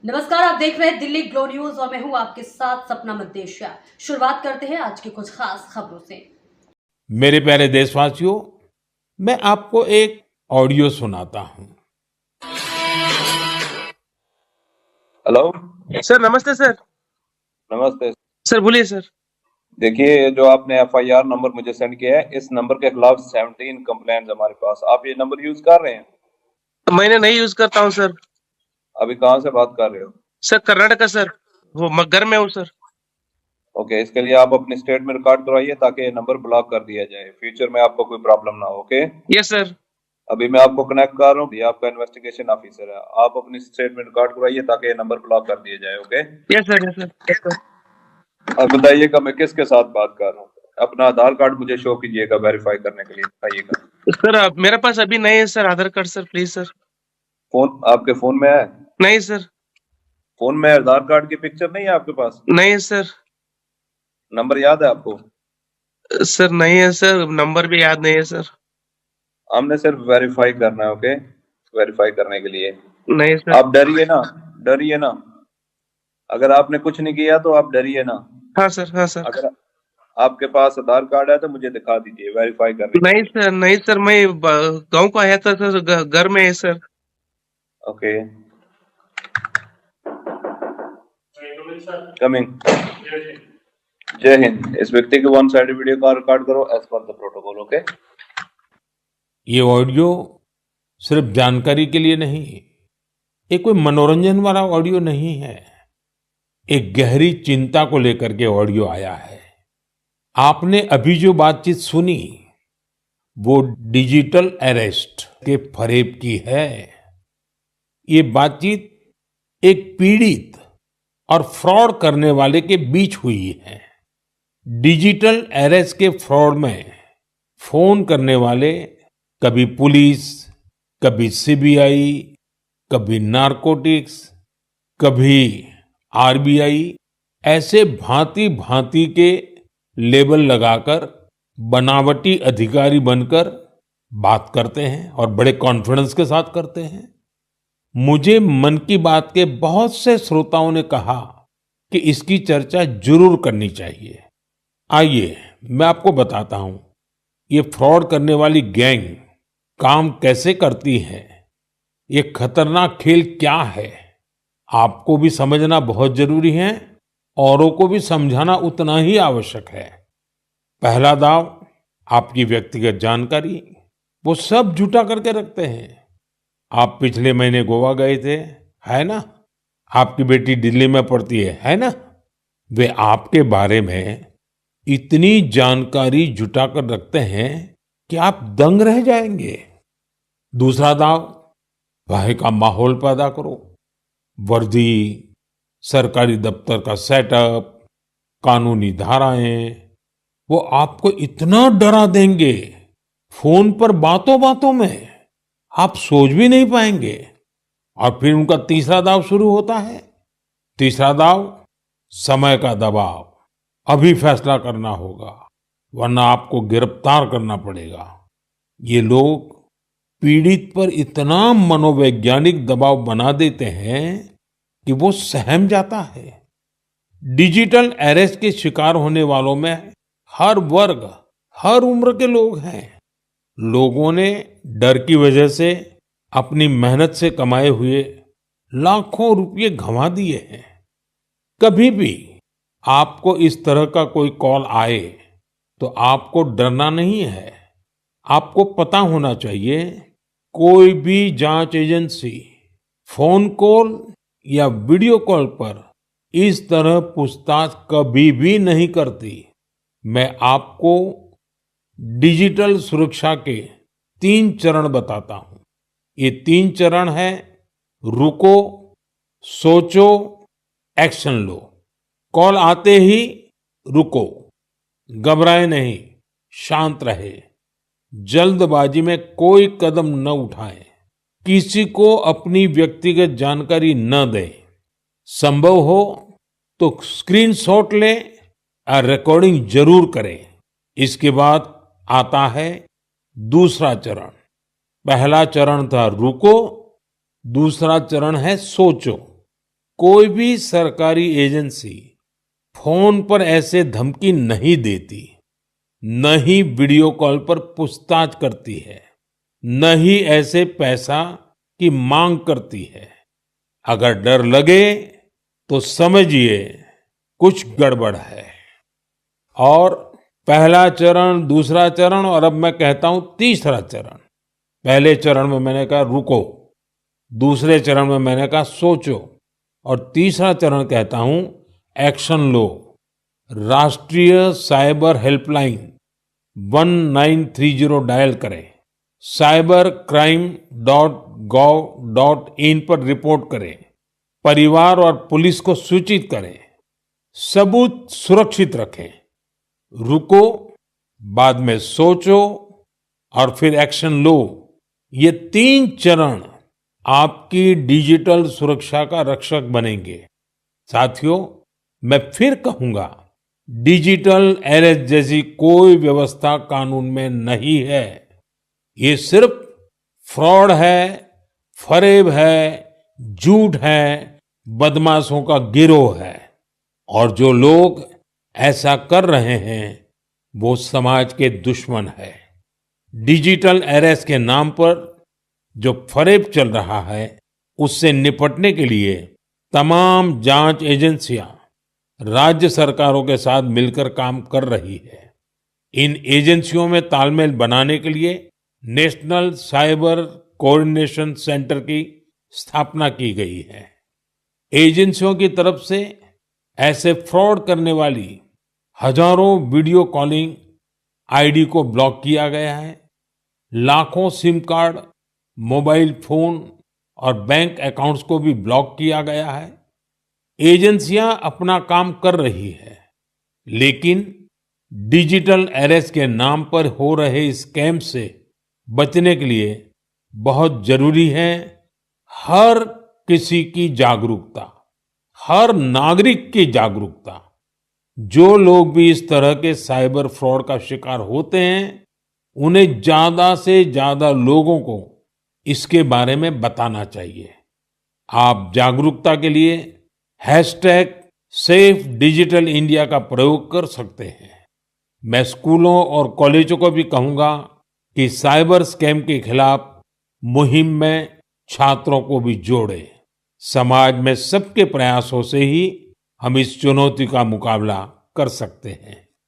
नमस्कार, आप देख रहे हैं दिल्ली ग्लो न्यूज और मैं हूं आपके साथ सपना मद्देशिया। शुरुआत करते हैं आज की कुछ खास खबरों से। मेरे प्यारे देशवासियों, मैं आपको एक ऑडियो सुनाता हूं। हेलो। सर नमस्ते सर। नमस्ते। सर बोलिए सर। देखिए, ये जो आपने एफआईआर नंबर मुझे सेंड किया है, इस नंबर के खिलाफ 17 कंप्लेंट्स हमारे पास। आप ये नंबर यूज कर रहे हैं? मैंने नहीं यूज करता हूँ सर। अभी कहाँ से बात कर रहे हो? सर कर्नाटका सर, वो घर में हूँ सर। ओके, इसके लिए आप अपनी स्टेट में रिकॉर्ड करवाइए ताकि ये नंबर ब्लॉक कर दिया जाए, फ्यूचर में आपको कोई प्रॉब्लम ना हो। Okay, yes sir. अभी मैं आपको कनेक्ट कर रहा हूँ, ये आपका इन्वेस्टिगेशन ऑफिसर है। आप अपनी स्टेट में रिकॉर्ड करवाइए ताकि ये नंबर ब्लॉक कर दिया जाए। Okay, yes sir, yes sir, yes sir. अब बताइएगा मैं किसके साथ बात कर रहा हूँ। अपना आधार कार्ड मुझे शो कीजिएगा वेरीफाई करने के लिए, बताइएगा। सर मेरे पास अभी नहीं है sir Aadhaar card sir, please sir. Phone आपके फोन में है? नहीं सर। फोन में आधार कार्ड की पिक्चर नहीं है आपके पास? नहीं है सर। नंबर याद है आपको? सर नहीं है सर, नंबर भी याद नहीं है सर। हमने सिर्फ वेरीफाई करना है। ओके, वेरीफाई करने के लिए नहीं सर। आप डरिए ना, डरिए ना। अगर आपने कुछ नहीं किया तो आप डरिए ना। हाँ सर, हाँ सर। अगर आपके पास आधार कार्ड है तो मुझे दिखा दीजिए वेरीफाई करने के नहीं लिए। सर, नहीं सर, मैं गांव को आया था सर, घर में है सर। Okay, coming. जय हिंद। इस व्यक्ति के वन साइड वीडियो का रिकॉर्ड करो as per the protocol. Okay, ये ऑडियो सिर्फ जानकारी के लिए नहीं, ये कोई मनोरंजन वाला ऑडियो नहीं है। एक गहरी चिंता को लेकर के ऑडियो आया है। आपने अभी जो बातचीत सुनी, वो डिजिटल अरेस्ट के फरेब की है। ये बातचीत एक पीड़ित और फ्रॉड करने वाले के बीच हुई है। डिजिटल अरेस्ट के फ्रॉड में फोन करने वाले कभी पुलिस, कभी सीबीआई, कभी नारकोटिक्स, कभी आरबीआई, ऐसे भांति भांति के लेबल लगाकर बनावटी अधिकारी बनकर बात करते हैं और बड़े कॉन्फिडेंस के साथ करते हैं। मुझे मन की बात के बहुत से श्रोताओं ने कहा कि इसकी चर्चा जरूर करनी चाहिए। आइए मैं आपको बताता हूं, ये फ्रॉड करने वाली गैंग काम कैसे करती है, ये खतरनाक खेल क्या है, आपको भी समझना बहुत जरूरी है, औरों को भी समझाना उतना ही आवश्यक है। पहला दांव, आपकी व्यक्तिगत जानकारी, वो सब जुटा करके रखते हैं। आप पिछले महीने गोवा गए थे, है ना? आपकी बेटी दिल्ली में पढ़ती है ना? वे आपके बारे में इतनी जानकारी जुटा कर रखते हैं कि आप दंग रह जाएंगे। दूसरा दांव, भय का माहौल पैदा करो। वर्दी, सरकारी दफ्तर का सेटअप, कानूनी धाराएं, वो आपको इतना डरा देंगे, फोन पर बातों बातों में आप सोच भी नहीं पाएंगे। और फिर उनका तीसरा दांव शुरू होता है। तीसरा दांव, समय का दबाव। अभी फैसला करना होगा, वरना आपको गिरफ्तार करना पड़ेगा। ये लोग पीड़ित पर इतना मनोवैज्ञानिक दबाव बना देते हैं कि वो सहम जाता है। डिजिटल अरेस्ट के शिकार होने वालों में हर वर्ग, हर उम्र के लोग हैं। लोगों ने डर की वजह से अपनी मेहनत से कमाए हुए लाखों रुपए गंवा दिए हैं। कभी भी आपको इस तरह का कोई कॉल आए तो आपको डरना नहीं है। आपको पता होना चाहिए, कोई भी जांच एजेंसी फोन कॉल या वीडियो कॉल पर इस तरह पूछताछ कभी भी नहीं करती। मैं आपको डिजिटल सुरक्षा के 3 चरण बताता हूं। ये 3 चरण है: रुको, सोचो, एक्शन लो। कॉल आते ही रुको, घबराए नहीं, शांत रहे, जल्दबाजी में कोई कदम न उठाएं, किसी को अपनी व्यक्तिगत जानकारी न दें। संभव हो तो स्क्रीनशॉट लें और रिकॉर्डिंग जरूर करें। इसके बाद आता है दूसरा चरण। पहला चरण था रुको, दूसरा चरण है सोचो। कोई भी सरकारी एजेंसी फोन पर ऐसे धमकी नहीं देती, न ही वीडियो कॉल पर पूछताछ करती है, न ही ऐसे पैसा की मांग करती है। अगर डर लगे तो समझिए कुछ गड़बड़ है। और पहला चरण, दूसरा चरण और अब मैं कहता हूं तीसरा चरण। पहले चरण में मैंने कहा रुको, दूसरे चरण में मैंने कहा सोचो, और तीसरा चरण कहता हूं एक्शन लो। राष्ट्रीय साइबर हेल्पलाइन 1930 डायल करें, cybercrime.gov.in पर रिपोर्ट करें, परिवार और पुलिस को सूचित करें, सबूत सुरक्षित रखें। रुको, बाद में सोचो और फिर एक्शन लो। ये 3 चरण आपकी डिजिटल सुरक्षा का रक्षक बनेंगे। साथियों, मैं फिर कहूंगा, डिजिटल अरेस्ट जैसी कोई व्यवस्था कानून में नहीं है। ये सिर्फ फ्रॉड है, फरेब है, झूठ है, बदमाशों का गिरोह है। और जो लोग ऐसा कर रहे हैं वो समाज के दुश्मन है। डिजिटल अरेस्ट के नाम पर जो फरेब चल रहा है उससे निपटने के लिए तमाम जांच एजेंसियां राज्य सरकारों के साथ मिलकर काम कर रही है। इन एजेंसियों में तालमेल बनाने के लिए नेशनल साइबर कोऑर्डिनेशन सेंटर की स्थापना की गई है। एजेंसियों की तरफ से ऐसे फ्रॉड करने वाली हजारों वीडियो कॉलिंग आईडी को ब्लॉक किया गया है। लाखों सिम कार्ड, मोबाइल फोन और बैंक अकाउंट्स को भी ब्लॉक किया गया है। एजेंसियां अपना काम कर रही है, लेकिन डिजिटल अरेस्ट के नाम पर हो रहे स्कैम से बचने के लिए बहुत जरूरी है हर किसी की जागरूकता, हर नागरिक की जागरूकता। जो लोग भी इस तरह के साइबर फ्रॉड का शिकार होते हैं, उन्हें ज्यादा से ज्यादा लोगों को इसके बारे में बताना चाहिए। आप जागरूकता के लिए #सेफ डिजिटल इंडिया का प्रयोग कर सकते हैं। मैं स्कूलों और कॉलेजों को भी कहूंगा कि साइबर स्कैम के खिलाफ मुहिम में छात्रों को भी जोड़ें। समाज में सबके प्रयासों से ही हम इस चुनौती का मुकाबला कर सकते हैं।